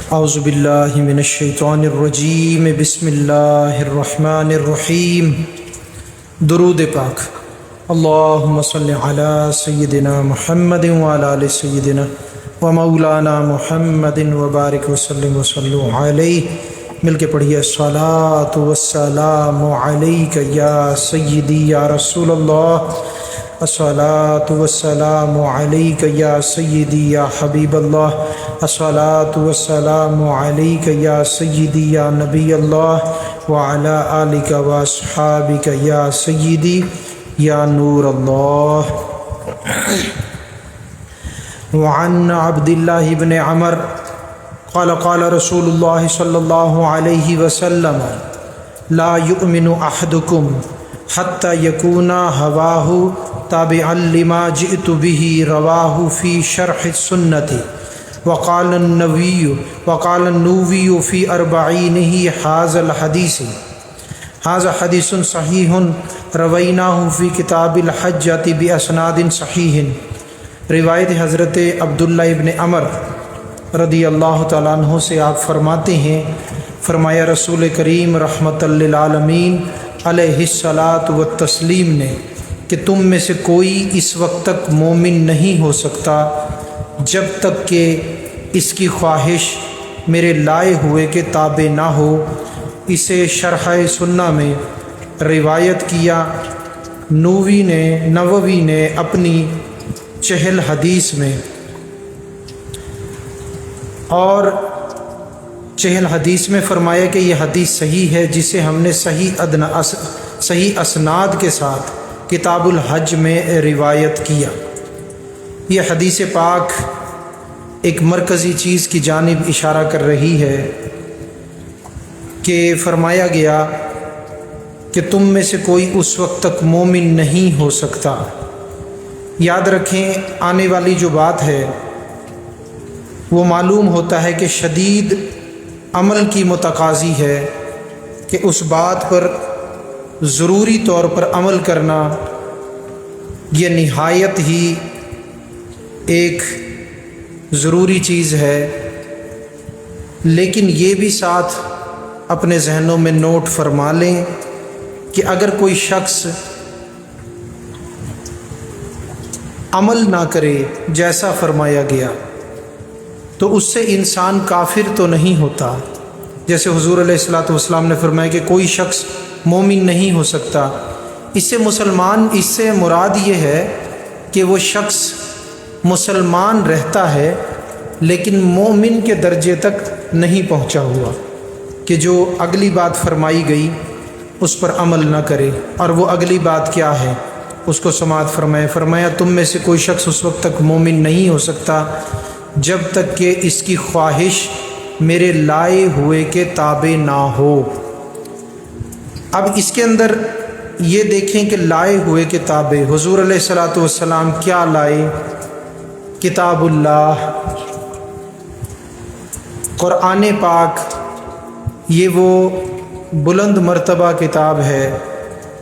اعوذ باللہ من الشیطان الرجیم، بسم اللہ الرحمن الرحیم۔ درود پاک۔ اللہم صلی علی سیدنا محمد وعلی آل سیدنا و مولانا محمد وبارک وسلم وصلو علیہ۔ مل کے پڑھیے الصلاۃ والسلام علیک یا سیدی یا رسول اللہ، الصلاۃ والسلام علیک یا سیدی یا حبیب اللہ، الصلاۃ والسلام علیک یا سیدی یا نبی اللہ وعلی آلک واصحابک یا سیدی یا نور اللہ۔ وعن عبد اللہ بن عمر قال قال رسول اللہ صلی اللہ علیہ وسلم لا یؤمن احدکم حتی یکون ہواہ تابعا لما جئت به رواہ فی شرح السنة۔ وقال النووی فی اربعینہ ھذا حدیث صحیح رویناہ فی کتاب الحجۃ باسناد صحیح۔ روایت حضرت عبداللہ ابن عمر رضی اللہ تعالیٰ عنہ سے آپ فرماتے ہیں، فرمایا رسول کریم رحمۃ للعالمین علیہ الصلاۃ والتسلیم نے کہ تم میں سے کوئی اس وقت تک مومن نہیں ہو سکتا جب تک کہ اس کی خواہش میرے لائے ہوئے کے تابع نہ ہو۔ اسے شرح سنہ میں روایت کیا نووی نے اپنی 40 حدیث میں، اور 40 حدیث میں فرمایا کہ یہ حدیث صحیح ہے، جسے ہم نے صحیح اسناد کے ساتھ کتاب الحج میں روایت کیا۔ یہ حدیث پاک ایک مرکزی چیز کی جانب اشارہ کر رہی ہے کہ فرمایا گیا کہ تم میں سے کوئی اس وقت تک مومن نہیں ہو سکتا۔ یاد رکھیں، آنے والی جو بات ہے وہ معلوم ہوتا ہے کہ شدید عمل کی متقاضی ہے کہ اس بات پر ضروری طور پر عمل کرنا یہ نہایت ہی ایک ضروری چیز ہے، لیکن یہ بھی ساتھ اپنے ذہنوں میں نوٹ فرما لیں کہ اگر کوئی شخص عمل نہ کرے جیسا فرمایا گیا تو اس سے انسان کافر تو نہیں ہوتا، جیسے حضور علیہ الصلاۃ والسلام نے فرمایا کہ کوئی شخص مومن نہیں ہو سکتا۔ اس سے مراد یہ ہے کہ وہ شخص مسلمان رہتا ہے لیکن مومن کے درجے تک نہیں پہنچا ہوا، کہ جو اگلی بات فرمائی گئی اس پر عمل نہ کرے۔ اور وہ اگلی بات کیا ہے اس کو سماعت فرمایا تم میں سے کوئی شخص اس وقت تک مومن نہیں ہو سکتا جب تک کہ اس کی خواہش میرے لائے ہوئے کے تابع نہ ہو۔ اب اس کے اندر یہ دیکھیں کہ لائے ہوئے کے تابع حضور علیہ الصلاۃ والسلام کیا لائے؟ کتاب اللہ، قرآن پاک۔ یہ وہ بلند مرتبہ کتاب ہے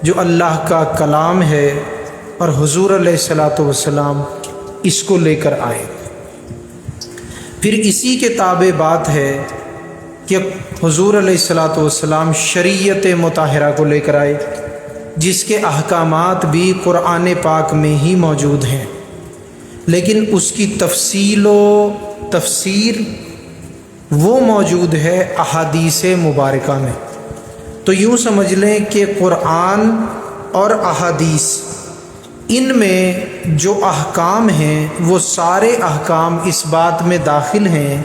جو اللہ کا کلام ہے، اور حضور علیہ الصلاۃ والسلام اس کو لے کر آئے۔ پھر اسی کے تابع بات ہے کہ حضور علیہ الصلاۃ والسلام شریعت مطہرہ کو لے کر آئے، جس کے احکامات بھی قرآن پاک میں ہی موجود ہیں، لیکن اس کی تفصیل و تفسیر وہ موجود ہے احادیث مبارکہ میں۔ تو یوں سمجھ لیں کہ قرآن اور احادیث، ان میں جو احکام ہیں وہ سارے احکام اس بات میں داخل ہیں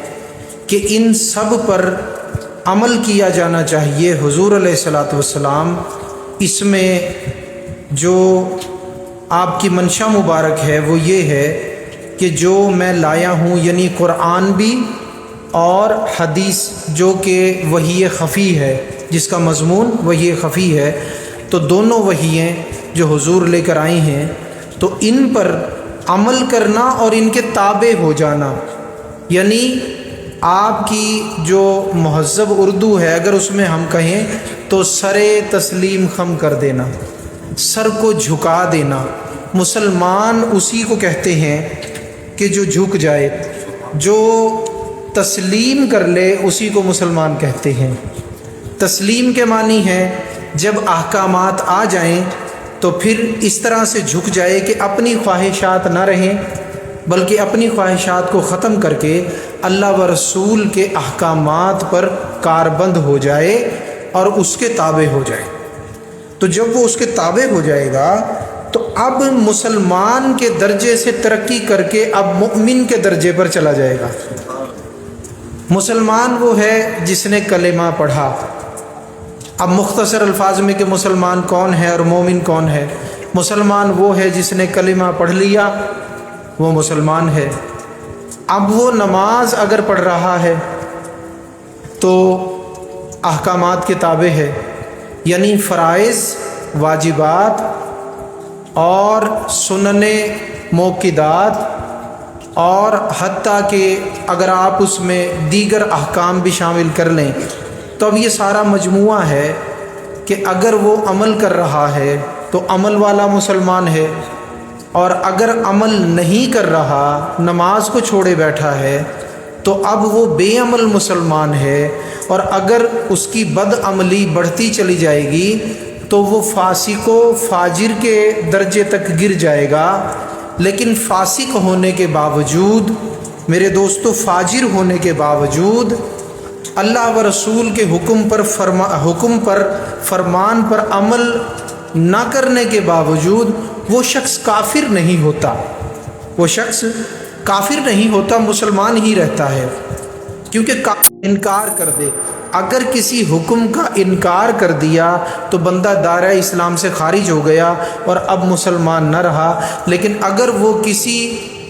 کہ ان سب پر عمل کیا جانا چاہیے۔ حضور علیہ الصلاۃ والسلام اس میں جو آپ کی منشا مبارک ہے وہ یہ ہے کہ جو میں لایا ہوں، یعنی قرآن بھی اور حدیث جو کہ وحی خفی ہے، جس کا مضمون وحی خفی ہے، تو دونوں وحییں جو حضور لے کر آئی ہیں، تو ان پر عمل کرنا اور ان کے تابع ہو جانا، یعنی آپ کی جو مہذب اردو ہے اگر اس میں ہم کہیں تو سر تسلیم خم کر دینا، سر کو جھکا دینا۔ مسلمان اسی کو کہتے ہیں کہ جو جھک جائے، جو تسلیم کر لے اسی کو مسلمان کہتے ہیں۔ تسلیم کے معنی ہے جب احکامات آ جائیں تو پھر اس طرح سے جھک جائے کہ اپنی خواہشات نہ رہیں، بلکہ اپنی خواہشات کو ختم کر کے اللہ و رسول کے احکامات پر کاربند ہو جائے اور اس کے تابع ہو جائے۔ تو جب وہ اس کے تابع ہو جائے گا تو اب مسلمان کے درجے سے ترقی کر کے اب مؤمن کے درجے پر چلا جائے گا۔ مسلمان وہ ہے جس نے کلمہ پڑھا۔ اب مختصر الفاظ میں کہ مسلمان کون ہے اور مومن کون ہے، مسلمان وہ ہے جس نے کلمہ پڑھ لیا، وہ مسلمان ہے۔ اب وہ نماز اگر پڑھ رہا ہے تو احکامات کے تابع ہے، یعنی فرائض، واجبات اور سنن موقدات، اور حتیٰ کہ اگر آپ اس میں دیگر احکام بھی شامل کر لیں تو اب یہ سارا مجموعہ ہے کہ اگر وہ عمل کر رہا ہے تو عمل والا مسلمان ہے، اور اگر عمل نہیں کر رہا، نماز کو چھوڑے بیٹھا ہے، تو اب وہ بے عمل مسلمان ہے، اور اگر اس کی بد عملی بڑھتی چلی جائے گی تو وہ فاسق و فاجر کے درجے تک گر جائے گا۔ لیکن فاسق ہونے کے باوجود، میرے دوستو، فاجر ہونے کے باوجود، اللہ و رسول کے حکم پر فرمان پر عمل نہ کرنے کے باوجود وہ شخص کافر نہیں ہوتا، وہ شخص کافر نہیں ہوتا، مسلمان ہی رہتا ہے، کیونکہ انکار کر دے۔ اگر کسی حکم کا انکار کر دیا تو بندہ دائرہ اسلام سے خارج ہو گیا اور اب مسلمان نہ رہا۔ لیکن اگر وہ کسی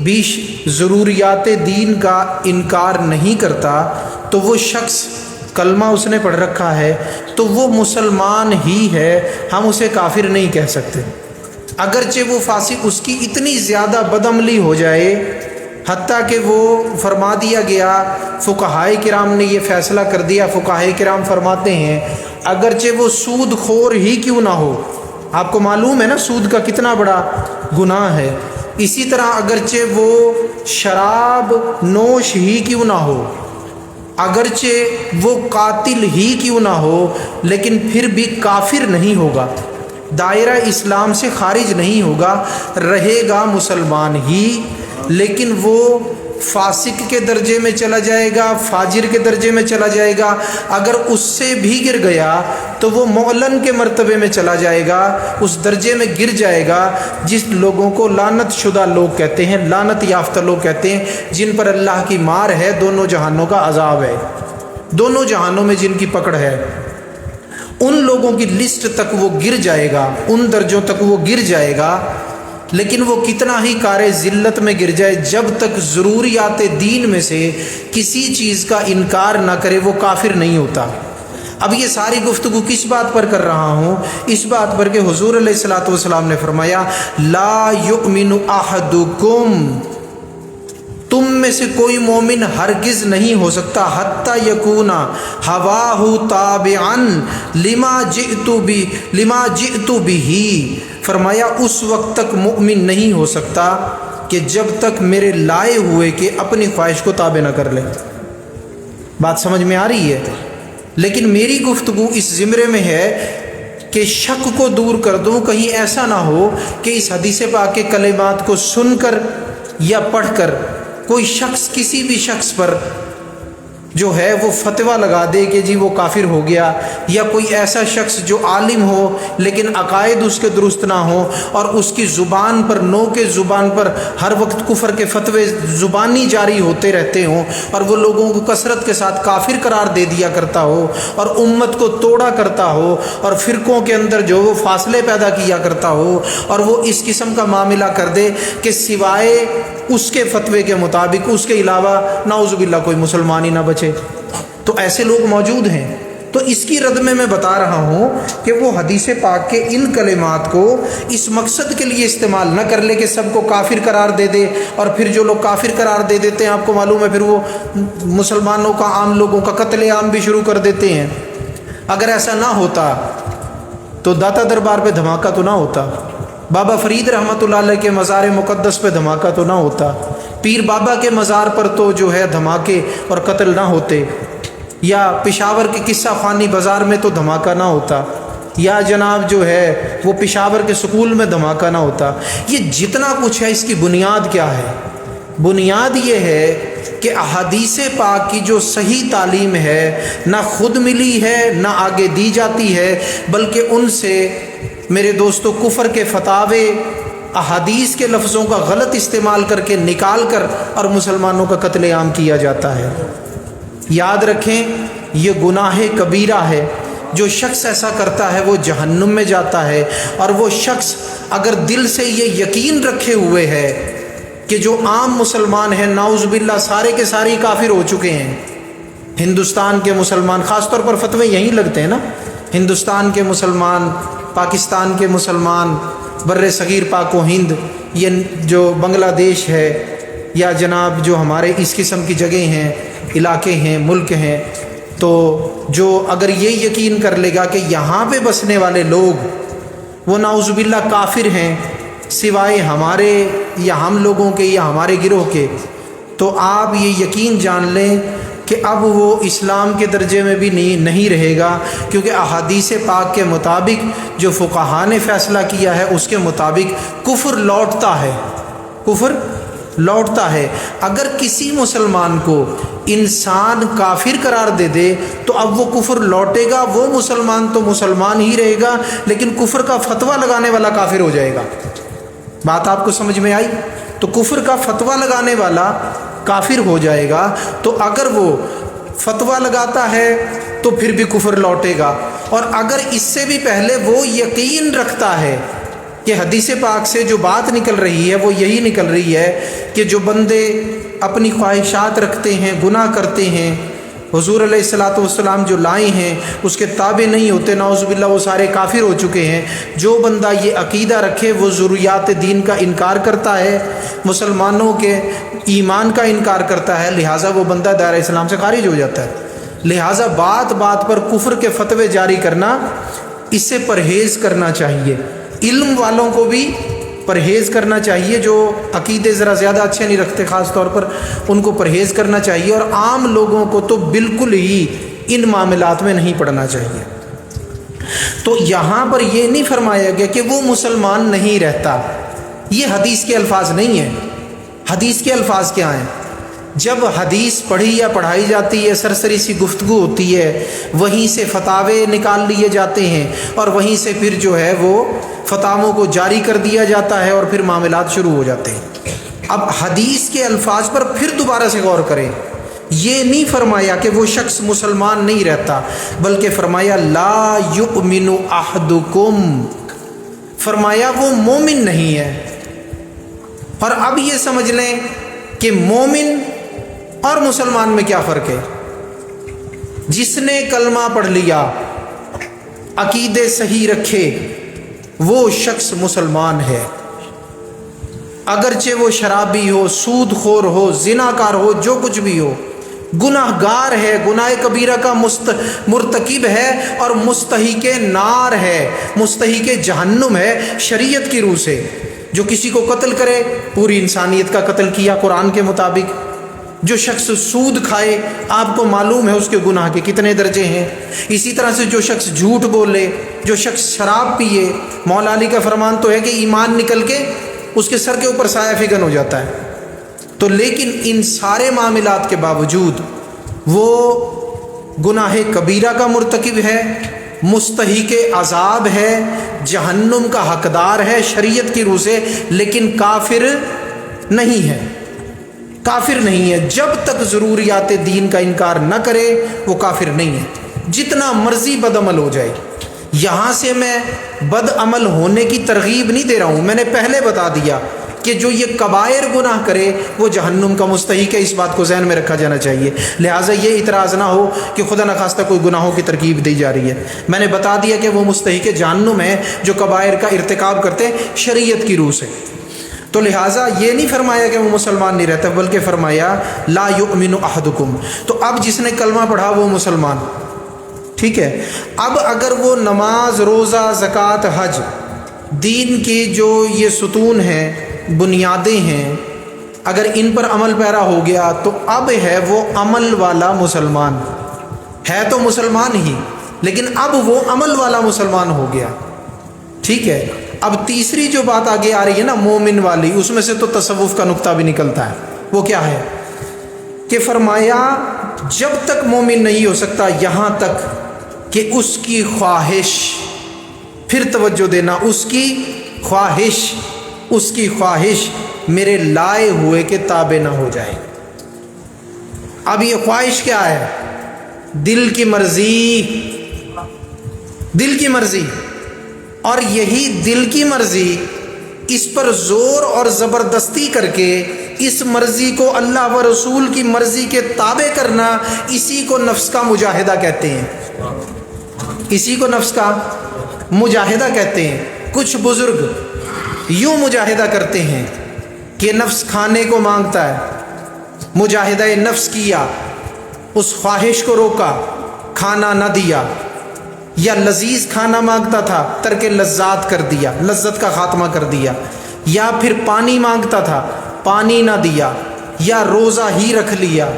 بھی ضروریات دین کا انکار نہیں کرتا تو وہ شخص، کلمہ اس نے پڑھ رکھا ہے تو وہ مسلمان ہی ہے، ہم اسے کافر نہیں کہہ سکتے۔ اگرچہ وہ فاسق، اس کی اتنی زیادہ بدعملی ہو جائے حتیٰ کہ وہ فرما دیا گیا، فقہائے کرام نے یہ فیصلہ کر دیا، فقہائے کرام فرماتے ہیں اگرچہ وہ سود خور ہی کیوں نہ ہو، آپ کو معلوم ہے نا سود کا کتنا بڑا گناہ ہے، اسی طرح اگرچہ وہ شراب نوش ہی کیوں نہ ہو، اگرچہ وہ قاتل ہی کیوں نہ ہو، لیکن پھر بھی کافر نہیں ہوگا، دائرہ اسلام سے خارج نہیں ہوگا، رہے گا مسلمان ہی، لیکن وہ فاسق کے درجے میں چلا جائے گا، فاجر کے درجے میں چلا جائے گا۔ اگر اس سے بھی گر گیا تو وہ معلن کے مرتبے میں چلا جائے گا، اس درجے میں گر جائے گا جس لوگوں کو لعنت شدہ لوگ کہتے ہیں، لعنت یافتہ لوگ کہتے ہیں، جن پر اللہ کی مار ہے، دونوں جہانوں کا عذاب ہے، دونوں جہانوں میں جن کی پکڑ ہے، ان لوگوں کی لسٹ تک وہ گر جائے گا، ان درجوں تک وہ گر جائے گا۔ لیکن وہ کتنا ہی کار ذلت میں گر جائے، جب تک ضروریات دین میں سے کسی چیز کا انکار نہ کرے وہ کافر نہیں ہوتا۔ اب یہ ساری گفتگو کس بات پر کر رہا ہوں؟ اس بات پر کہ حضور علیہ الصلوۃ والسلام نے فرمایا لا یؤمن احدکم، تم میں سے کوئی مومن ہرگز نہیں ہو سکتا حتی یکون ہواہ تابعا لما جئت بہ، فرمایا اس وقت تک مؤمن نہیں ہو سکتا کہ جب تک میرے لائے ہوئے کے اپنی خواہش کو تابع نہ کر لے۔ بات سمجھ میں آ رہی ہے؟ لیکن میری گفتگو اس زمرے میں ہے کہ شک کو دور کر دوں، کہیں ایسا نہ ہو کہ اس حدیث پاک کے کلمات کو سن کر یا پڑھ کر کوئی شخص کسی بھی شخص پر جو ہے وہ فتویٰ لگا دے کہ جی وہ کافر ہو گیا، یا کوئی ایسا شخص جو عالم ہو لیکن عقائد اس کے درست نہ ہوں اور اس کی زبان پر، نو کے زبان پر ہر وقت کفر کے فتوے زبانی جاری ہوتے رہتے ہوں اور وہ لوگوں کو کثرت کے ساتھ کافر قرار دے دیا کرتا ہو اور امت کو توڑا کرتا ہو اور فرقوں کے اندر جو وہ فاصلے پیدا کیا کرتا ہو اور وہ اس قسم کا معاملہ کر دے کہ سوائے اس کے فتوے کے مطابق اس کے علاوہ نعوذ باللہ کوئی مسلمان ہی نہ بچے، تو ایسے لوگ موجود ہیں۔ تو اس کی رد میں بتا رہا ہوں کہ وہ حدیث پاک کے ان کلمات کو اس مقصد کے لیے استعمال نہ کر لے کہ سب کو کافر قرار دے دے، اور پھر جو لوگ کافر قرار دے دیتے ہیں آپ کو معلوم ہے پھر وہ مسلمانوں کا، عام لوگوں کا قتل عام بھی شروع کر دیتے ہیں۔ اگر ایسا نہ ہوتا تو داتا دربار پہ دھماکہ تو نہ ہوتا، بابا فرید رحمۃ اللہ علیہ کے مزار مقدس پہ دھماکہ تو نہ ہوتا، پیر بابا کے مزار پر تو جو ہے دھماکے اور قتل نہ ہوتے، یا پشاور کے قصہ خوانی بازار میں تو دھماکہ نہ ہوتا، یا جناب جو ہے وہ پشاور کے سکول میں دھماکہ نہ ہوتا۔ یہ جتنا کچھ ہے اس کی بنیاد کیا ہے؟ بنیاد یہ ہے کہ احادیث پاک کی جو صحیح تعلیم ہے نہ خود ملی ہے نہ آگے دی جاتی ہے، بلکہ ان سے میرے دوستو کفر کے فتاوے، احادیث کے لفظوں کا غلط استعمال کر کے نکال کر اور مسلمانوں کا قتل عام کیا جاتا ہے۔ یاد رکھیں یہ گناہ کبیرہ ہے، جو شخص ایسا کرتا ہے وہ جہنم میں جاتا ہے، اور وہ شخص اگر دل سے یہ یقین رکھے ہوئے ہے کہ جو عام مسلمان ہیں نعوذ باللہ سارے کے سارے کافر ہو چکے ہیں، ہندوستان کے مسلمان، خاص طور پر فتوے یہیں لگتے ہیں نا، ہندوستان کے مسلمان، پاکستان کے مسلمان، بر صغیر پاک و ہند، یہ جو بنگلہ دیش ہے، یا جناب جو ہمارے اس قسم کی جگہیں ہیں، علاقے ہیں، ملک ہیں، تو جو اگر یہ یقین کر لے گا کہ یہاں پہ بسنے والے لوگ وہ نعوذ باللہ کافر ہیں سوائے ہمارے یا ہم لوگوں کے یا ہمارے گروہ کے، تو آپ یہ یقین جان لیں کہ اب وہ اسلام کے درجے میں بھی نہیں رہے گا، کیونکہ احادیث پاک کے مطابق جو فقہاء نے فیصلہ کیا ہے اس کے مطابق کفر لوٹتا ہے، کفر لوٹتا ہے۔ اگر کسی مسلمان کو انسان کافر قرار دے دے تو اب وہ کفر لوٹے گا، وہ مسلمان تو مسلمان ہی رہے گا، لیکن کفر کا فتویٰ لگانے والا کافر ہو جائے گا۔ بات آپ کو سمجھ میں آئی؟ تو کفر کا فتویٰ لگانے والا کافر ہو جائے گا، تو اگر وہ فتویٰ لگاتا ہے تو پھر بھی کفر لوٹے گا، اور اگر اس سے بھی پہلے وہ یقین رکھتا ہے کہ حدیث پاک سے جو بات نکل رہی ہے وہ یہی نکل رہی ہے کہ جو بندے اپنی خواہشات رکھتے ہیں، گناہ کرتے ہیں، حضور علیہ الصلاۃ والسلام جو لائے ہیں اس کے تابع نہیں ہوتے، نعوذ باللہ وہ سارے کافر ہو چکے ہیں۔ جو بندہ یہ عقیدہ رکھے وہ ضروریات دین کا انکار کرتا ہے، مسلمانوں کے ایمان کا انکار کرتا ہے، لہٰذا وہ بندہ دائرہ اسلام سے خارج ہو جاتا ہے۔ لہٰذا بات بات پر کفر کے فتوے جاری کرنا، اس سے پرہیز کرنا چاہیے۔ علم والوں کو بھی پرہیز کرنا چاہیے، جو عقیدے ذرا زیادہ اچھے نہیں رکھتے خاص طور پر ان کو پرہیز کرنا چاہیے، اور عام لوگوں کو تو بالکل ہی ان معاملات میں نہیں پڑنا چاہیے۔ تو یہاں پر یہ نہیں فرمایا گیا کہ وہ مسلمان نہیں رہتا، یہ حدیث کے الفاظ نہیں ہیں۔ حدیث کے الفاظ کیا ہیں؟ جب حدیث پڑھی یا پڑھائی جاتی ہے، سرسری سی گفتگو ہوتی ہے، وہیں سے فتاوے نکال لیے جاتے ہیں، اور وہیں سے پھر جو ہے وہ فتاووں کو جاری کر دیا جاتا ہے، اور پھر معاملات شروع ہو جاتے ہیں۔ اب حدیث کے الفاظ پر پھر دوبارہ سے غور کریں، یہ نہیں فرمایا کہ وہ شخص مسلمان نہیں رہتا، بلکہ فرمایا لا یؤمن احدکم، فرمایا وہ مومن نہیں ہے۔ اور اب یہ سمجھ لیں کہ مومن اور مسلمان میں کیا فرق ہے۔ جس نے کلمہ پڑھ لیا، عقیدے صحیح رکھے، وہ شخص مسلمان ہے، اگرچہ وہ شرابی ہو، سود خور ہو، زنا کار ہو، جو کچھ بھی ہو، گناہ گار ہے، گناہ کبیرہ کا مرتکب ہے، اور مستحق نار ہے، مستحق جہنم ہے شریعت کی روح سے۔ جو کسی کو قتل کرے پوری انسانیت کا قتل کیا قرآن کے مطابق، جو شخص سود کھائے آپ کو معلوم ہے اس کے گناہ کے کتنے درجے ہیں، اسی طرح سے جو شخص جھوٹ بولے، جو شخص شراب پیے، مولا علی کا فرمان تو ہے کہ ایمان نکل کے اس کے سر کے اوپر سایہ فگن ہو جاتا ہے۔ تو لیکن ان سارے معاملات کے باوجود وہ گناہ کبیرہ کا مرتکب ہے، مستحق عذاب ہے، جہنم کا حقدار ہے شریعت کی روح سے، لیکن کافر نہیں ہے، کافر نہیں ہے۔ جب تک ضروریات دین کا انکار نہ کرے وہ کافر نہیں ہے، جتنا مرضی بد عمل ہو جائے۔ یہاں سے میں بد عمل ہونے کی ترغیب نہیں دے رہا ہوں، میں نے پہلے بتا دیا کہ جو یہ کبائر گناہ کرے وہ جہنم کا مستحق ہے، اس بات کو ذہن میں رکھا جانا چاہیے۔ لہٰذا یہ اعتراض نہ ہو کہ خدا نخواستہ کوئی گناہوں کی ترکیب دی جا رہی ہے، میں نے بتا دیا کہ وہ مستحق جہنم ہے جو کبائر کا ارتکاب کرتے ہیں شریعت کی روح سے۔ تو لہٰذا یہ نہیں فرمایا کہ وہ مسلمان نہیں رہتا، بلکہ فرمایا لا یؤمن احدکم۔ تو اب جس نے کلمہ پڑھا وہ مسلمان، ٹھیک ہے۔ اب اگر وہ نماز، روزہ، زکوٰۃ، حج، دین کی جو یہ ستون ہیں، بنیادیں ہیں، اگر ان پر عمل پیرا ہو گیا تو اب ہے وہ عمل والا مسلمان، ہے تو مسلمان ہی لیکن اب وہ عمل والا مسلمان ہو گیا۔ ٹھیک ہے، اب تیسری جو بات آگے آ رہی ہے نا مومن والی، اس میں سے تو تصوف کا نقطہ بھی نکلتا ہے۔ وہ کیا ہے کہ فرمایا جب تک مومن نہیں ہو سکتا یہاں تک کہ اس کی خواہش، پھر توجہ دینا، اس کی خواہش میرے لائے ہوئے کے تابع نہ ہو جائے۔ اب یہ خواہش کیا ہے؟ دل کی مرضی، اور یہی دل کی مرضی، اس پر زور اور زبردستی کر کے اس مرضی کو اللہ و رسول کی مرضی کے تابع کرنا، اسی کو نفس کا مجاہدہ کہتے ہیں، اسی کو نفس کا مجاہدہ کہتے ہیں۔ کچھ بزرگ یوں مجاہدہ کرتے ہیں کہ نفس کھانے کو مانگتا ہے، مجاہدہ نفس کیا، اس خواہش کو روکا، کھانا نہ دیا، یا لذیذ کھانا مانگتا تھا ترک لذات کر دیا، لذت کا خاتمہ کر دیا، یا پھر پانی مانگتا تھا پانی نہ دیا، یا روزہ ہی رکھ لیا،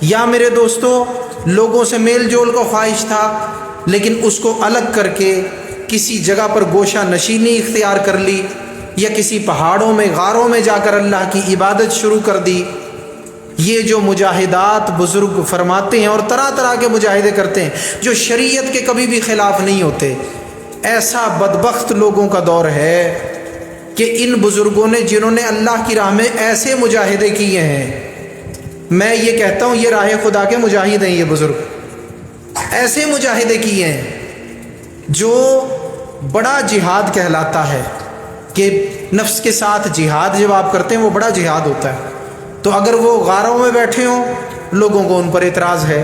یا میرے دوستو لوگوں سے میل جول کو خواہش تھا لیکن اس کو الگ کر کے کسی جگہ پر گوشہ نشینی اختیار کر لی، یا کسی پہاڑوں میں غاروں میں جا کر اللہ کی عبادت شروع کر دی۔ یہ جو مجاہدات بزرگ فرماتے ہیں اور طرح طرح کے مجاہدے کرتے ہیں جو شریعت کے کبھی بھی خلاف نہیں ہوتے، ایسا بدبخت لوگوں کا دور ہے کہ ان بزرگوں نے جنہوں نے اللہ کی راہ میں ایسے مجاہدے کیے ہیں، میں یہ کہتا ہوں یہ راہ خدا کے مجاہد ہیں، یہ بزرگ ایسے مجاہدے کیے ہیں جو بڑا جہاد کہلاتا ہے، کہ نفس کے ساتھ جہاد جب آپ کرتے ہیں وہ بڑا جہاد ہوتا ہے۔ تو اگر وہ غاروں میں بیٹھے ہوں لوگوں کو ان پر اعتراض ہے،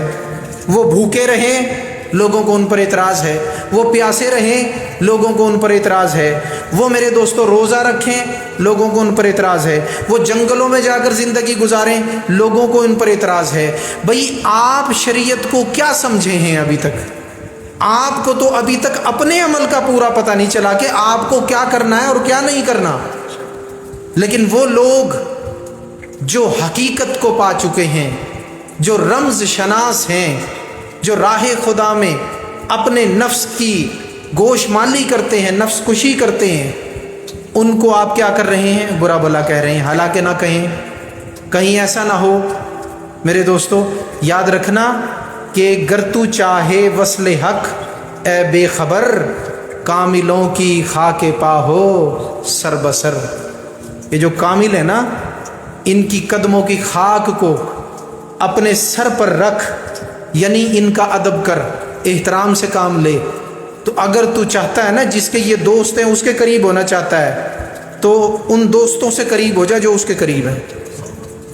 وہ بھوکے رہیں لوگوں کو ان پر اعتراض ہے، وہ پیاسے رہیں لوگوں کو ان پر اعتراض ہے، وہ میرے دوستو روزہ رکھیں لوگوں کو ان پر اعتراض ہے، وہ جنگلوں میں جا کر زندگی گزاریں لوگوں کو ان پر اعتراض ہے۔ بھئی آپ شریعت کو کیا سمجھے ہیں ابھی تک؟ آپ کو تو ابھی تک اپنے عمل کا پورا پتہ نہیں چلا کہ آپ کو کیا کرنا ہے اور کیا نہیں کرنا، لیکن وہ لوگ جو حقیقت کو پا چکے ہیں، جو رمز شناس ہیں، جو راہ خدا میں اپنے نفس کی گوش مالی کرتے ہیں، نفس کشی کرتے ہیں، ان کو آپ کیا کر رہے ہیں؟ برا بھلا کہہ رہے ہیں۔ حالانکہ نہ کہیں، کہیں ایسا نہ ہو میرے دوستو، یاد رکھنا کہ گر تو چاہے وصل حق اے بے خبر، کاملوں کی خاک پا ہو سر بسر۔ یہ جو کامل ہے نا، ان کی قدموں کی خاک کو اپنے سر پر رکھ، یعنی ان کا ادب کر، احترام سے کام لے۔ تو اگر تو چاہتا ہے نا، جس کے یہ دوست ہیں اس کے قریب ہونا چاہتا ہے، تو ان دوستوں سے قریب ہو جا جو اس کے قریب ہیں،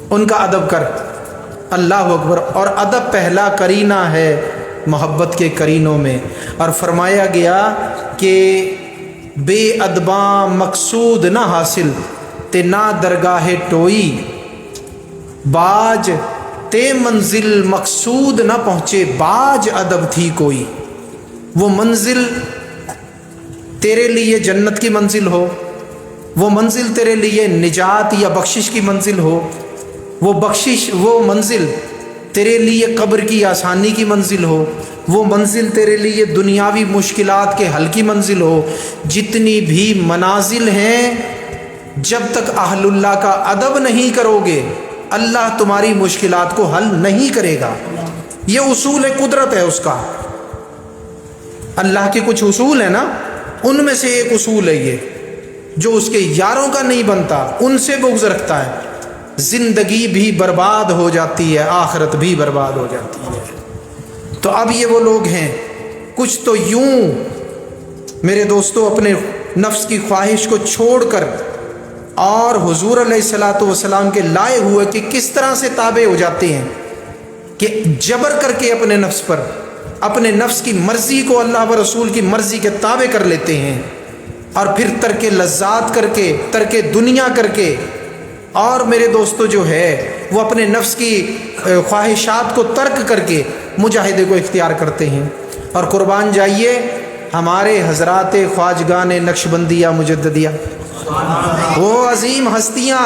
ان کا ادب کر۔ اللہ اکبر۔ اور ادب پہلا کرینہ ہے محبت کے کرینوں میں، اور فرمایا گیا کہ بے ادباں مقصود نہ حاصل تے نہ درگاہ ٹوئی، باج تے منزل مقصود نہ پہنچے باج ادب تھی کوئی۔ وہ منزل تیرے لیے جنت کی منزل ہو، وہ منزل تیرے لیے نجات یا بخشش کی منزل ہو، وہ منزل تیرے لیے قبر کی آسانی کی منزل ہو، وہ منزل تیرے لیے دنیاوی مشکلات کے حل کی منزل ہو۔ جتنی بھی منازل ہیں، جب تک اہل اللہ کا ادب نہیں کرو گے اللہ تمہاری مشکلات کو حل نہیں کرے گا۔ یہ اصول قدرت ہے اس کا۔ اللہ کے کچھ اصول ہیں نا، ان میں سے ایک اصول ہے یہ، جو اس کے یاروں کا نہیں بنتا ان سے بغض رکھتا ہے، زندگی بھی برباد ہو جاتی ہے، آخرت بھی برباد ہو جاتی ہے۔ تو اب یہ وہ لوگ ہیں، کچھ تو یوں میرے دوستو اپنے نفس کی خواہش کو چھوڑ کر اور حضور علیہ الصلاۃ والسلام کے لائے ہوئے کہ کس طرح سے تابع ہو جاتے ہیں کہ جبر کر کے اپنے نفس پر، اپنے نفس کی مرضی کو اللہ و رسول کی مرضی کے تابع کر لیتے ہیں، اور پھر ترک لذات کر کے، ترک دنیا کر کے، اور میرے دوستو جو ہے وہ اپنے نفس کی خواہشات کو ترک کر کے مجاہدے کو اختیار کرتے ہیں۔ اور قربان جائیے ہمارے حضرات خواجگان نقشبندیہ مجددیہ، وہ عظیم ہستیاں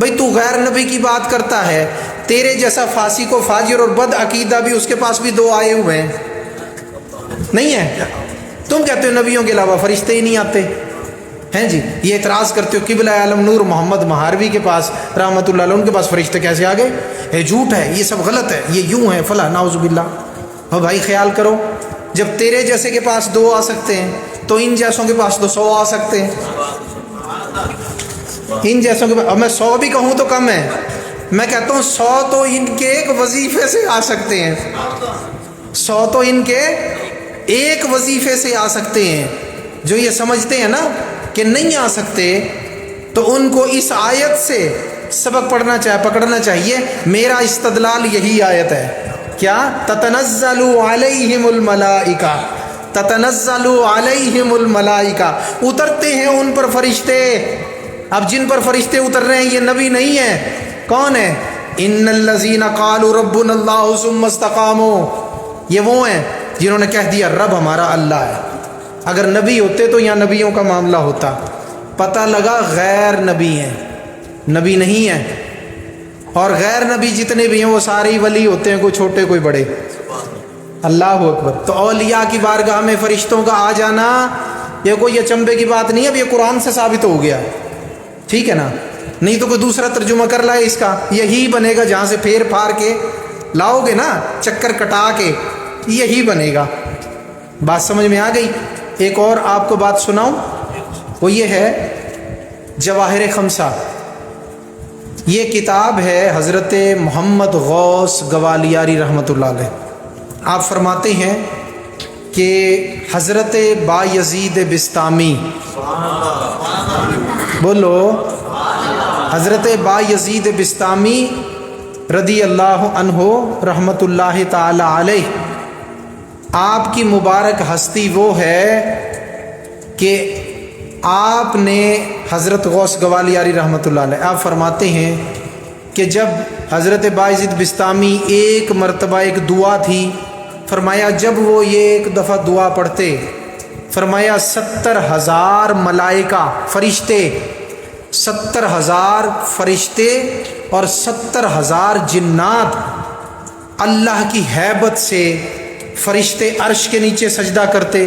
بھئی تو غیر نبی کی بات کرتا ہے، تیرے جیسا فاسق و فاجر اور بد عقیدہ بھی اس کے پاس بھی 2 آئے ہوئے ہیں، نہیں ہے؟ تم کہتے ہو نبیوں کے علاوہ فرشتے ہی نہیں آتے ہیں جی، یہ اعتراض کرتے ہو قبلہ عالم نور محمد مہاروی کے پاس رحمۃ اللہ علیہ، ان کے پاس فرشتے کیسے آ گئے؟ یہ جھوٹ ہے، یہ سب غلط ہے، یہ یوں ہے فلاں، نعوذ باللہ۔ اور بھائی خیال کرو، جب تیرے جیسے کے پاس 2 آ سکتے ہیں تو ان جیسوں کے پاس تو 100 آ سکتے ہیں۔ ان جیسوں کے پاس، اب میں 100 بھی کہوں تو کم ہے، میں کہتا ہوں 100 تو ان کے ایک وظیفے سے آ سکتے ہیں، 100 تو ان کے ایک وظیفے سے آ سکتے ہیں۔ جو یہ سمجھتے ہیں نا کہ نہیں آ سکتے، تو ان کو اس آیت سے سبق پکڑنا چاہیے۔ میرا استدلال یہی آیت ہے، کیا؟ تتنزل علیہم الملائکہ، تتنزل علیہم الملائکہ، اترتے ہیں ان پر فرشتے۔ اب جن پر فرشتے اتر رہے ہیں یہ نبی نہیں ہے، کون ہے؟ ان الذین قالوا ربنا اللہ ثم استقاموا، یہ وہ ہیں جنہوں نے کہہ دیا رب ہمارا اللہ ہے۔ اگر نبی ہوتے تو یہاں نبیوں کا معاملہ ہوتا، پتہ لگا غیر نبی ہیں، نبی نہیں ہیں۔ اور غیر نبی جتنے بھی ہیں وہ سارے ولی ہوتے ہیں، کوئی چھوٹے کوئی بڑے۔ اللہ اکبر۔ تو اولیاء کی بارگاہ میں فرشتوں کا آ جانا یہ کوئی اچنبے کی بات نہیں ہے، اب یہ قرآن سے ثابت ہو گیا، ٹھیک ہے نا؟ نہیں تو کوئی دوسرا ترجمہ کر لائے اس کا، یہی بنے گا جہاں سے پھیر پھار کے لاؤ گے نا، چکر کٹا کے، یہی بنے گا۔ بات سمجھ میں آ گئی؟ ایک اور آپ کو بات سناؤں، وہ یہ ہے جواہر خمسہ۔ یہ کتاب ہے حضرت محمد غوث گوالیاری رحمۃ اللہ علیہ۔ آپ فرماتے ہیں کہ حضرت بایزید بسطامی، بولو، حضرت بایزید بسطامی رضی اللہ عنہ رحمۃ اللہ تعالی علیہ، آپ کی مبارک ہستی وہ ہے کہ آپ نے حضرت غوث گوالیاری رحمۃ اللہ علیہ، آپ فرماتے ہیں کہ جب حضرت بایزید بسطامی ایک مرتبہ ایک دعا تھی، فرمایا جب وہ یہ ایک دفعہ دعا پڑھتے، فرمایا 70,000 ملائکہ فرشتے، 70,000 فرشتے اور 70,000 جنات اللہ کی ہیبت سے فرشتے عرش کے نیچے سجدہ کرتے،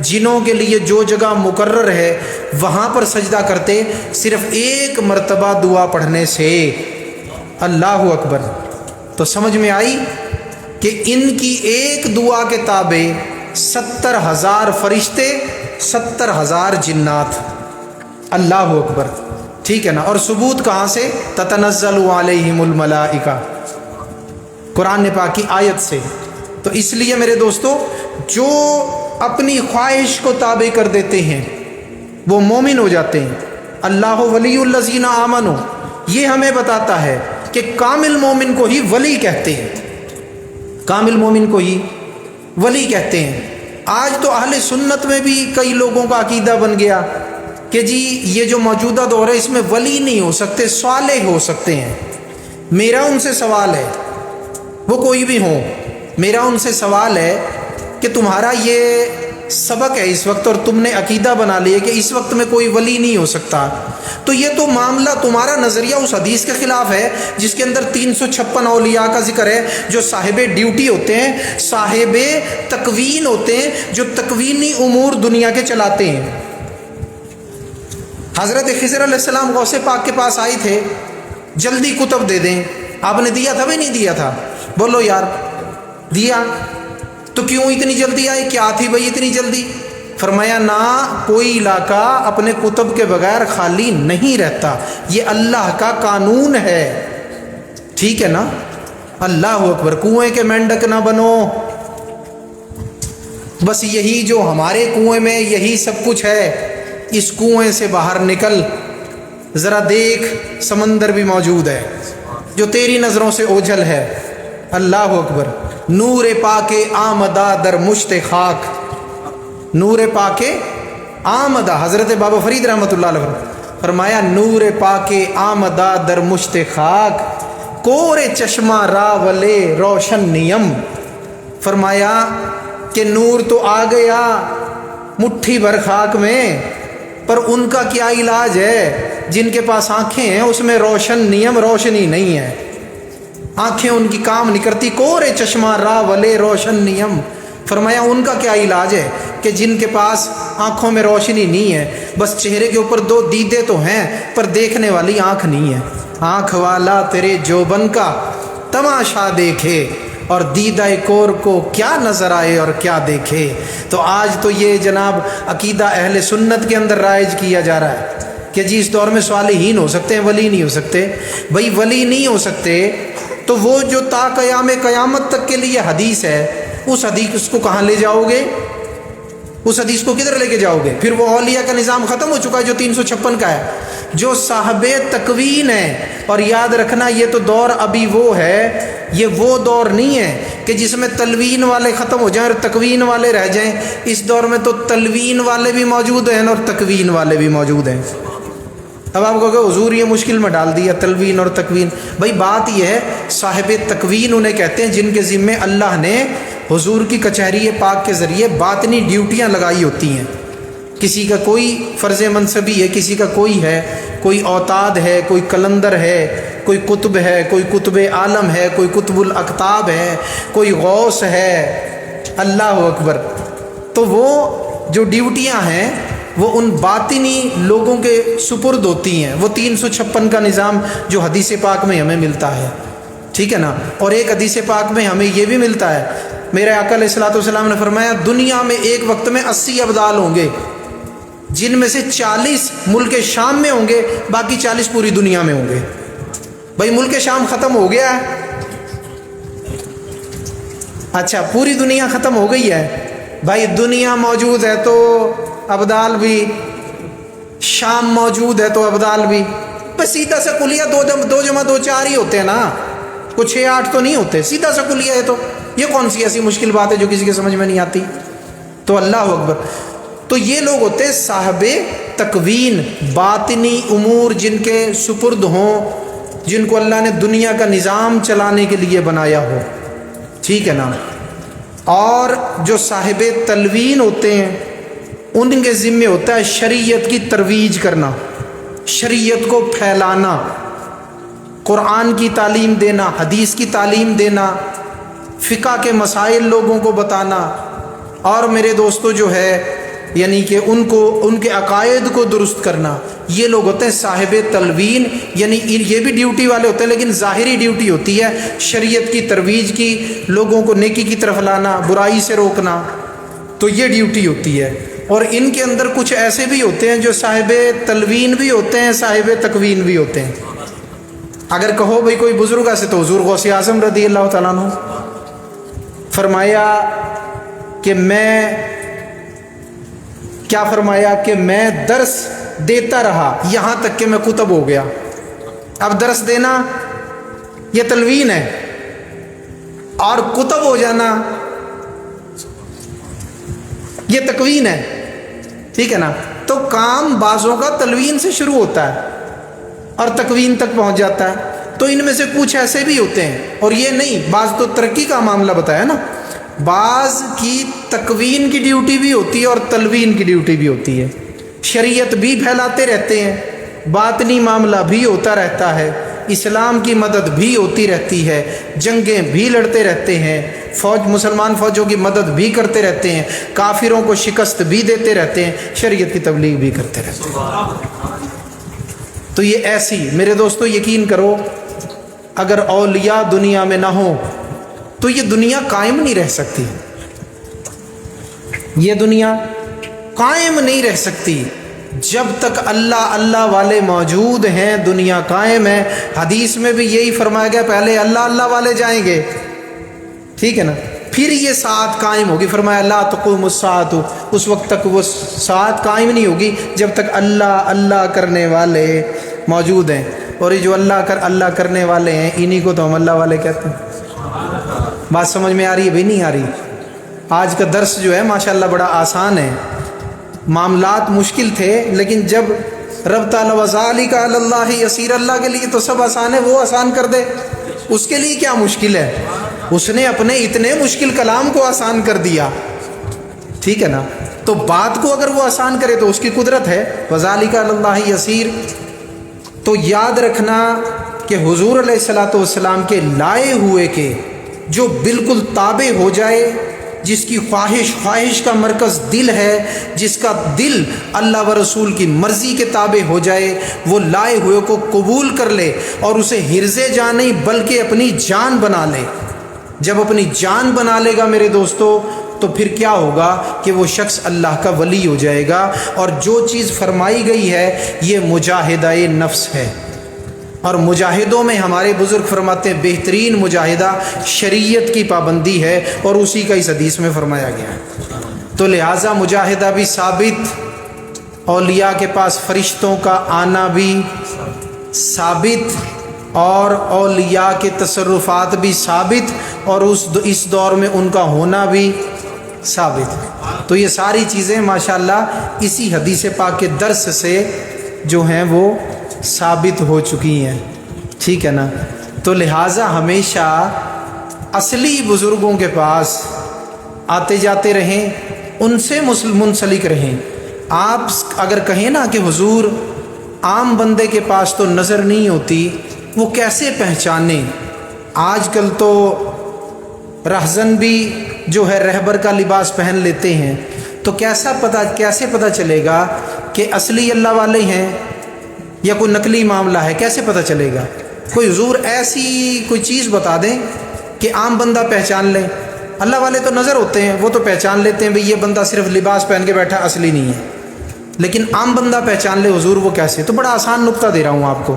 جنوں کے لیے جو جگہ مقرر ہے وہاں پر سجدہ کرتے، صرف ایک مرتبہ دعا پڑھنے سے۔ اللہ اکبر۔ تو سمجھ میں آئی کہ ان کی ایک دعا کے تابع 70,000 فرشتے، 70,000 جنات۔ اللہ اکبر، ٹھیک ہے نا؟ اور ثبوت کہاں سے؟ تتنزل علیہم الملائکہ، قرآن پاک کی آیت سے۔ تو اس لیے میرے دوستو، جو اپنی خواہش کو تابع کر دیتے ہیں وہ مومن ہو جاتے ہیں۔ اللہ ولی الذین آمنوا، یہ ہمیں بتاتا ہے کہ کامل مومن کو ہی ولی کہتے ہیں، کامل مومن کو ہی ولی کہتے ہیں۔ آج تو اہل سنت میں بھی کئی لوگوں کا عقیدہ بن گیا کہ جی یہ جو موجودہ دور ہے اس میں ولی نہیں ہو سکتے، صالح ہو سکتے ہیں۔ میرا ان سے سوال ہے، وہ کوئی بھی ہوں، میرا ان سے سوال ہے کہ تمہارا یہ سبق ہے اس وقت اور تم نے عقیدہ بنا لیا کہ اس وقت میں کوئی ولی نہیں ہو سکتا، تو یہ تو معاملہ تمہارا نظریہ اس حدیث کے خلاف ہے جس کے اندر 356 اولیاء کا ذکر ہے جو صاحب ڈیوٹی ہوتے ہیں، صاحب تکوین ہوتے ہیں، جو تکوینی امور دنیا کے چلاتے ہیں۔ حضرت خضر علیہ السلام غوث پاک کے پاس آئے تھے، جلدی کتب دے دیں، آپ نے دیا تھا بھی نہیں دیا تھا؟ بولو یار، دیا تو کیوں اتنی جلدی آئی؟ کیا تھی بھئی اتنی جلدی؟ فرمایا نہ کوئی علاقہ اپنے کتب کے بغیر خالی نہیں رہتا، یہ اللہ کا قانون ہے، ٹھیک ہے نا؟ اللہ اکبر۔ کنویں کے مینڈک نہ بنو، بس یہی جو ہمارے کنویں میں یہی سب کچھ ہے، اس کنویں سے باہر نکل، ذرا دیکھ سمندر بھی موجود ہے جو تیری نظروں سے اوجھل ہے۔ اللہ اکبر۔ نور پاک آمدہ در مشت خاک، نور پاک آمدہ، حضرت بابا فرید رحمۃ اللہ علیہ فرمایا نور پاک آمدہ در مشت خاک، کور چشمہ را ولے روشن نیم۔ فرمایا کہ نور تو آ گیا مٹھی بھر خاک میں، پر ان کا کیا علاج ہے؟ جن کے پاس آنکھیں ہیں اس میں روشنی نہیں ہے، آنکھیں ان کی کام نہیں کرتی، کورے چشمہ را ولے روشن نیم۔ فرمایا ان کا کیا علاج ہے کہ جن کے پاس آنکھوں میں روشنی نہیں ہے، بس چہرے کے اوپر دو دیدے تو ہیں پر دیکھنے والی آنکھ نہیں ہے۔ آنکھ والا تیرے جوبن کا تماشا دیکھے اور دیدہ کور کو کیا نظر آئے اور کیا دیکھے۔ تو آج تو یہ جناب عقیدہ اہل سنت کے اندر رائج کیا جا رہا ہے کہ جی اس دور میں صالحین ہو سکتے ہیں، ولی نہیں ہو سکتے۔ بھائی ولی نہیں ہو سکتے تو وہ جو تا قیامت تک کے لیے حدیث ہے، اس حدیث کو کہاں لے جاؤ گے؟ اس حدیث کو کدھر لے کے جاؤ گے؟ پھر وہ اولیاء کا نظام ختم ہو چکا ہے جو 356 کا ہے، جو صاحب تکوین ہے۔ اور یاد رکھنا یہ تو دور ابھی وہ ہے، یہ وہ دور نہیں ہے کہ جس میں تلوین والے ختم ہو جائیں اور تکوین والے رہ جائیں۔ اس دور میں تو تلوین والے بھی موجود ہیں اور تکوین والے بھی موجود ہیں۔ اب آپ کو کہ حضور یہ مشکل میں ڈال دیا تلوین اور تکوین۔ بھائی بات یہ ہے صاحب تکوین انہیں کہتے ہیں جن کے ذمے اللہ نے حضور کی کچہری پاک کے ذریعے باطنی ڈیوٹیاں لگائی ہوتی ہیں۔ کسی کا کوئی فرض منصبی ہے، کسی کا کوئی ہے، کوئی اوتاد ہے، کوئی کلندر ہے، کوئی قطب ہے، کوئی قطب عالم ہے، کوئی قطب الاقطاب ہے، کوئی غوث ہے، اللہ اکبر۔ تو وہ جو ڈیوٹیاں ہیں وہ ان باطنی لوگوں کے سپرد ہوتی ہیں۔ وہ 356 کا نظام جو حدیث پاک میں ہمیں ملتا ہے، ٹھیک ہے نا۔ اور ایک حدیث پاک میں ہمیں یہ بھی ملتا ہے، میرے آقا علیہ الصلوۃ والسلام نے فرمایا دنیا میں ایک وقت میں 80 ابدال ہوں گے، جن میں سے 40 ملک شام میں ہوں گے، باقی 40 پوری دنیا میں ہوں گے۔ بھائی ملک شام ختم ہو گیا ہے، اچھا پوری دنیا ختم ہو گئی ہے، بھائی دنیا موجود ہے تو ابدال بھی، شام موجود ہے تو ابدال بھی۔ بس سیدھا سا کلیہ 2 جمع 2 4 ہی ہوتے ہیں نا، کچھ 6 8 تو نہیں ہوتے، سیدھا سا کلیہ ہے۔ تو یہ کون سی ایسی مشکل بات ہے جو کسی کے سمجھ میں نہیں آتی؟ تو اللہ اکبر۔ تو یہ لوگ ہوتے صاحب تکوین، باطنی امور جن کے سپرد ہوں، جن کو اللہ نے دنیا کا نظام چلانے کے لیے بنایا ہو، ٹھیک ہے نا۔ اور جو صاحب تلوین ہوتے ہیں ان کے ذمے ہوتا ہے شریعت کی ترویج کرنا، شریعت کو پھیلانا، قرآن کی تعلیم دینا، حدیث کی تعلیم دینا، فقہ کے مسائل لوگوں کو بتانا، اور میرے دوستو جو ہے یعنی کہ ان کو ان کے عقائد کو درست کرنا۔ یہ لوگ ہوتے ہیں صاحب تلوین، یعنی یہ بھی ڈیوٹی والے ہوتے ہیں لیکن ظاہری ڈیوٹی ہوتی ہے شریعت کی ترویج کی، لوگوں کو نیکی کی طرف لانا، برائی سے روکنا، تو یہ ڈیوٹی ہوتی ہے۔ اور ان کے اندر کچھ ایسے بھی ہوتے ہیں جو صاحب تلوین بھی ہوتے ہیں، صاحب تکوین بھی ہوتے ہیں۔ اگر کہو بھئی کوئی بزرگ ایسے تو حضور غوث اعظم رضی اللہ تعالیٰ عنہ فرمایا کہ میں درس دیتا رہا یہاں تک کہ میں کتب ہو گیا۔ اب درس دینا یہ تلوین ہے اور کتب ہو جانا یہ تکوین ہے، ٹھیک ہے نا۔ تو کام بعضوں کا تلوین سے شروع ہوتا ہے اور تکوین تک پہنچ جاتا ہے۔ تو ان میں سے کچھ ایسے بھی ہوتے ہیں، اور یہ نہیں، بعض تو ترقی کا معاملہ بتایا نا، بعض کی تکوین کی ڈیوٹی بھی ہوتی ہے اور تلوین کی ڈیوٹی بھی ہوتی ہے۔ شریعت بھی پھیلاتے رہتے ہیں، باطنی معاملہ بھی ہوتا رہتا ہے، اسلام کی مدد بھی ہوتی رہتی ہے، جنگیں بھی لڑتے رہتے ہیں، مسلمان فوجوں کی مدد بھی کرتے رہتے ہیں، کافروں کو شکست بھی دیتے رہتے ہیں، شریعت کی تبلیغ بھی کرتے رہتے ہیں۔ تو یہ ایسی میرے دوستو یقین کرو اگر اولیاء دنیا میں نہ ہوں تو یہ دنیا قائم نہیں رہ سکتی، یہ دنیا قائم نہیں رہ سکتی۔ جب تک اللہ والے موجود ہیں دنیا قائم ہے۔ حدیث میں بھی یہی فرمایا گیا پہلے اللہ والے جائیں گے، ٹھیک ہے نا، پھر یہ ساعت قائم ہوگی۔ فرمایا لا تقوم الساعۃ، اس وقت تک وہ ساعت قائم نہیں ہوگی جب تک اللہ کرنے والے موجود ہیں۔ اور یہ جو اللہ کرنے والے ہیں انہی کو تو ہم اللہ والے کہتے ہیں۔ بات سمجھ میں آ رہی ہے بھی نہیں آ رہی؟ آج کا درس جو ہے ماشاءاللہ بڑا آسان ہے، معاملات مشکل تھے لیکن جب رب تعالیٰ وذالک علی اللہ یسیر، اللہ کے لیے تو سب آسان ہے، وہ آسان کر دے، اس کے لیے کیا مشکل ہے؟ اس نے اپنے اتنے مشکل کلام کو آسان کر دیا، ٹھیک ہے نا۔ تو بات کو اگر وہ آسان کرے تو اس کی قدرت ہے، وذالک علی اللہ یسیر۔ تو یاد رکھنا کہ حضور علیہ الصلوۃ والسلام کے لائے ہوئے کے جو بالکل تابع ہو جائے، جس کی خواہش کا مرکز دل ہے، جس کا دل اللہ و رسول کی مرضی کے تابع ہو جائے، وہ لائے ہوئے کو قبول کر لے اور اسے حرز جان نہیں بلکہ اپنی جان بنا لے۔ جب اپنی جان بنا لے گا میرے دوستو، تو پھر کیا ہوگا کہ وہ شخص اللہ کا ولی ہو جائے گا۔ اور جو چیز فرمائی گئی ہے یہ مجاہدہ نفس ہے، اور مجاہدوں میں ہمارے بزرگ فرماتے ہیں بہترین مجاہدہ شریعت کی پابندی ہے، اور اسی کا اس حدیث میں فرمایا گیا ہے۔ تو لہٰذا مجاہدہ بھی ثابت، اولیاء کے پاس فرشتوں کا آنا بھی ثابت، اور اولیاء کے تصرفات بھی ثابت، اور اس دور میں ان کا ہونا بھی ثابت۔ تو یہ ساری چیزیں ماشاءاللہ اسی حدیث پاک کے درس سے جو ہیں وہ ثابت ہو چکی ہیں، ٹھیک ہے نا۔ تو لہٰذا ہمیشہ اصلی بزرگوں کے پاس آتے جاتے رہیں، ان سے منسلک رہیں۔ آپ اگر کہیں نا کہ حضور عام بندے کے پاس تو نظر نہیں ہوتی، وہ کیسے پہچانے؟ آج کل تو رہزن بھی جو ہے رہبر کا لباس پہن لیتے ہیں، تو کیسے پتہ چلے گا کہ اصلی اللہ والے ہیں یا کوئی نقلی معاملہ ہے؟ کیسے پتہ چلے گا؟ کوئی حضور ایسی کوئی چیز بتا دیں کہ عام بندہ پہچان لے۔ اللہ والے تو نظر ہوتے ہیں، وہ تو پہچان لیتے ہیں بھئی یہ بندہ صرف لباس پہن کے بیٹھا اصلی نہیں ہے، لیکن عام بندہ پہچان لے حضور وہ کیسے؟ تو بڑا آسان نقطہ دے رہا ہوں آپ کو،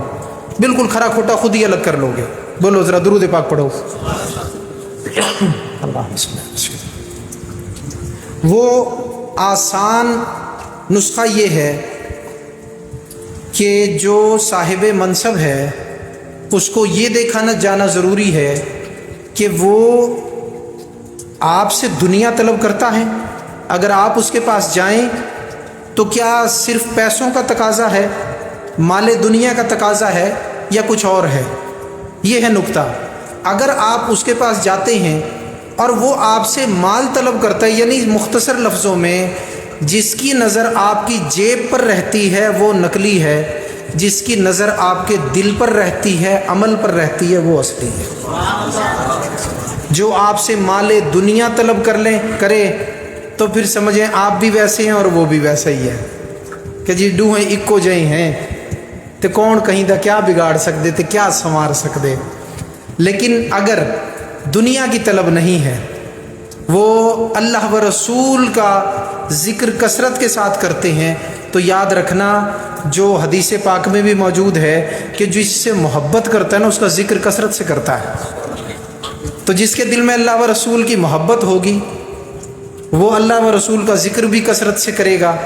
بالکل کھرا کھوٹا خود ہی الگ کر لو گے۔ بولو ذرا درود پاک پڑھو۔ وہ آسان نسخہ یہ ہے کہ جو صاحب منصب ہے اس کو یہ دیکھا نہ جانا ضروری ہے کہ وہ آپ سے دنیا طلب کرتا ہے۔ اگر آپ اس کے پاس جائیں تو کیا صرف پیسوں کا تقاضا ہے، مال دنیا کا تقاضا ہے، یا کچھ اور ہے؟ یہ ہے نقطہ۔ اگر آپ اس کے پاس جاتے ہیں اور وہ آپ سے مال طلب کرتا ہے، یعنی مختصر لفظوں میں جس کی نظر آپ کی جیب پر رہتی ہے وہ نقلی ہے، جس کی نظر آپ کے دل پر رہتی ہے، عمل پر رہتی ہے، وہ اصلی ہے۔ جو آپ سے مال دنیا طلب کرے تو پھر سمجھیں آپ بھی ویسے ہیں اور وہ بھی ویسا ہی ہے کہ جی ڈوہیں اکو جئی ہیں تے کون کہیں دا کیا بگاڑ سکتے تے کیا سنوار سکتے۔ لیکن اگر دنیا کی طلب نہیں ہے، وہ اللہ و رسول کا ذکر کثرت کے ساتھ کرتے ہیں، تو یاد رکھنا جو حدیث پاک میں بھی موجود ہے کہ جس سے محبت کرتا ہے نا اس کا ذکر کثرت سے کرتا ہے۔ تو جس کے دل میں اللہ و رسول کی محبت ہوگی وہ اللہ و رسول کا ذکر بھی کثرت سے کرے گا،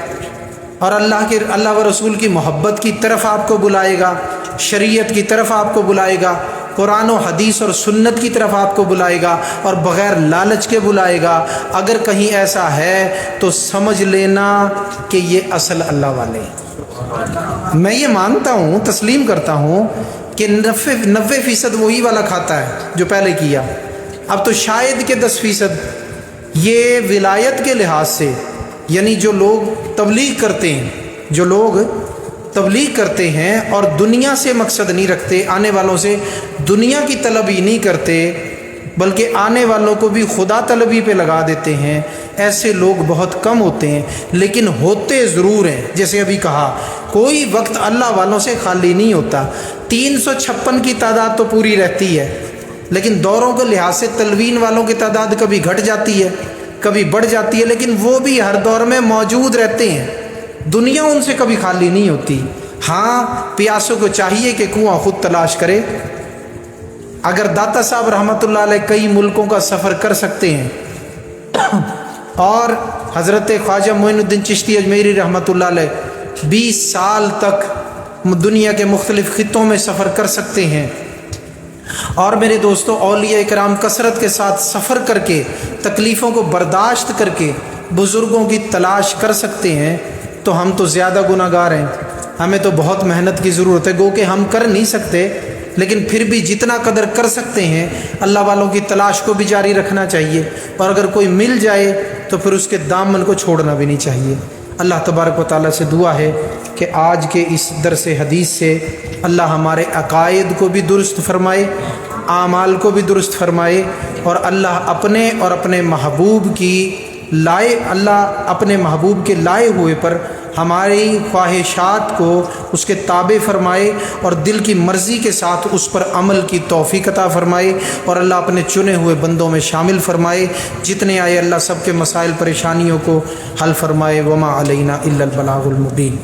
اور اللہ و رسول کی محبت کی طرف آپ کو بلائے گا، شریعت کی طرف آپ کو بلائے گا، قرآن و حدیث اور سنت کی طرف آپ کو بلائے گا، اور بغیر لالچ کے بلائے گا۔ اگر کہیں ایسا ہے تو سمجھ لینا کہ یہ اصل اللہ والے ہیں۔ میں یہ مانتا ہوں، تسلیم کرتا ہوں کہ 90% وہی والا کھاتا ہے جو پہلے کیا، اب تو شاید کہ 10% یہ ولایت کے لحاظ سے، یعنی جو لوگ تبلیغ کرتے ہیں اور دنیا سے مقصد نہیں رکھتے، آنے والوں سے دنیا کی طلب ہی نہیں کرتے بلکہ آنے والوں کو بھی خدا طلبی پہ لگا دیتے ہیں، ایسے لوگ بہت کم ہوتے ہیں، لیکن ہوتے ضرور ہیں۔ جیسے ابھی کہا کوئی وقت اللہ والوں سے خالی نہیں ہوتا۔ 356 کی تعداد تو پوری رہتی ہے، لیکن دوروں کے لحاظ سے تلوین والوں کی تعداد کبھی گھٹ جاتی ہے کبھی بڑھ جاتی ہے، لیکن وہ بھی ہر دور میں موجود رہتے ہیں۔ دنیا ان سے کبھی خالی نہیں ہوتی۔ ہاں پیاسوں کو چاہیے کہ کنواں خود تلاش کرے۔ اگر داتا صاحب رحمۃ اللہ علیہ کئی ملکوں کا سفر کر سکتے ہیں، اور حضرت خواجہ معین الدین چشتی اجمیری رحمۃ اللہ علیہ 20 سال تک دنیا کے مختلف خطوں میں سفر کر سکتے ہیں، اور میرے دوستوں اولیاء کرام کثرت کے ساتھ سفر کر کے تکلیفوں کو برداشت کر کے بزرگوں کی تلاش کر سکتے ہیں، تو ہم تو زیادہ گناہ گار ہیں، ہمیں تو بہت محنت کی ضرورت ہے۔ گو کہ ہم کر نہیں سکتے، لیکن پھر بھی جتنا قدر کر سکتے ہیں اللہ والوں کی تلاش کو بھی جاری رکھنا چاہیے، اور اگر کوئی مل جائے تو پھر اس کے دامن کو چھوڑنا بھی نہیں چاہیے۔ اللہ تبارک و تعالیٰ سے دعا ہے کہ آج کے اس درس حدیث سے اللہ ہمارے عقائد کو بھی درست فرمائے، اعمال کو بھی درست فرمائے، اور اللہ اپنے اور اپنے محبوب کی اللہ اپنے محبوب کے لائے ہوئے پر ہماری خواہشات کو اس کے تابع فرمائے اور دل کی مرضی کے ساتھ اس پر عمل کی توفیق عطا فرمائے، اور اللہ اپنے چنے ہوئے بندوں میں شامل فرمائے۔ جتنے آئے اللہ سب کے مسائل پریشانیوں کو حل فرمائے۔ وما علینا الا البلاغ المبین۔